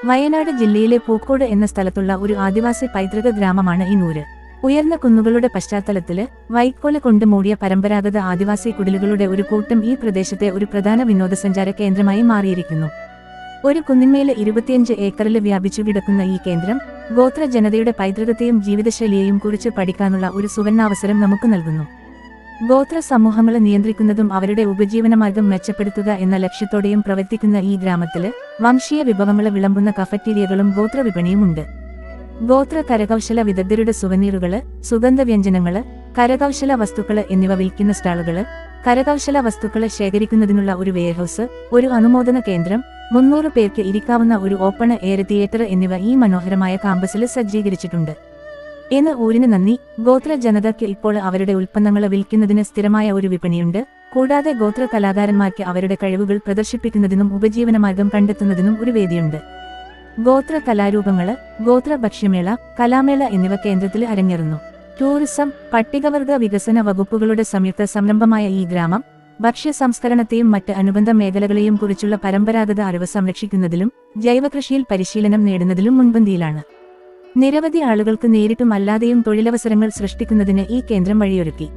വയനാട് ജില്ലയിലെ പൂക്കോട് എന്ന സ്ഥലത്തുള്ള ഒരു ആദിവാസി പൈതൃക ഗ്രാമമാണ് ഈ നൂര്. ഉയർന്ന കുന്നുകളുടെ പശ്ചാത്തലത്തില് വൈക്കോല് കൊണ്ട് മൂടിയ പരമ്പരാഗത ആദിവാസി കുടിലുകളുടെ ഒരു കൂട്ടം ഈ പ്രദേശത്തെ ഒരു പ്രധാന വിനോദസഞ്ചാര കേന്ദ്രമായി മാറിയിരിക്കുന്നു. ഒരു കുന്നിന്മേല് 25 ഏക്കറില് വ്യാപിച്ചു കിടക്കുന്ന ഈ കേന്ദ്രം ഗോത്ര ജനതയുടെ പൈതൃകത്തെയും ജീവിതശൈലിയെയും കുറിച്ച് പഠിക്കാനുള്ള ഒരു സുവർണാവസരം നമുക്ക് നൽകുന്നു. ഗോത്ര സമൂഹങ്ങളെ നിയന്ത്രിക്കുന്നതും അവരുടെ ഉപജീവനമാർഗം മെച്ചപ്പെടുത്തുക എന്ന ലക്ഷ്യത്തോടെയും പ്രവർത്തിക്കുന്ന ഈ ഗ്രാമത്തില് വംശീയ വിഭവങ്ങളെ വിളമ്പുന്ന കഫറ്റീരിയകളും ഗോത്ര വിപണിയുമുണ്ട്. ഗോത്ര കരകൗശല വിദഗ്ധരുടെ സുവനീറുകള്, സുഗന്ധവ്യഞ്ജനങ്ങള്, കരകൗശല വസ്തുക്കള് എന്നിവ വിൽക്കുന്ന സ്റ്റാളുകള്, കരകൗശല വസ്തുക്കള് ശേഖരിക്കുന്നതിനുള്ള ഒരു വെയർഹൌസ്, ഒരു അനുമോദന കേന്ദ്രം, 300 പേർക്ക് ഇരിക്കാവുന്ന ഒരു ഓപ്പൺ എയർ തിയേറ്റർ എന്നിവ ഈ മനോഹരമായ കാമ്പസില് സജ്ജീകരിച്ചിട്ടുണ്ട്. എന്ന് ഊരിന് നന്ദി. ഗോത്ര ജനതയ്ക്ക് ഇപ്പോൾ അവരുടെ ഉൽപ്പന്നങ്ങളെ വിൽക്കുന്നതിന് സ്ഥിരമായ ഒരു വിപണിയുണ്ട്. കൂടാതെ ഗോത്ര കലാകാരന്മാർക്ക് അവരുടെ കഴിവുകൾ പ്രദർശിപ്പിക്കുന്നതിനും ഉപജീവനമാർഗം കണ്ടെത്തുന്നതിനും ഒരു വേദിയുണ്ട്. ഗോത്ര കലാരൂപങ്ങള്, ഗോത്ര ഭക്ഷ്യമേള, കലാമേള എന്നിവ കേന്ദ്രത്തിൽ അരങ്ങേറുന്നു. ടൂറിസം, പട്ടികവർഗ വികസന വകുപ്പുകളുടെ സംയുക്ത സംരംഭമായ ഈ ഗ്രാമം ഭക്ഷ്യ സംസ്കരണത്തെയും മറ്റ് അനുബന്ധ മേഖലകളെയും കുറിച്ചുള്ള പരമ്പരാഗത അറിവ് സംരക്ഷിക്കുന്നതിലും ജൈവകൃഷിയിൽ പരിശീലനം നേടുന്നതിലും മുൻപന്തിയിലാണ്. നിരവധി ആളുകൾക്ക് നേരിട്ടും അല്ലാതെയും തൊഴിലവസരങ്ങൾ സൃഷ്ടിക്കുന്നതിന് ഈ കേന്ദ്രം വഴിയൊരുക്കി.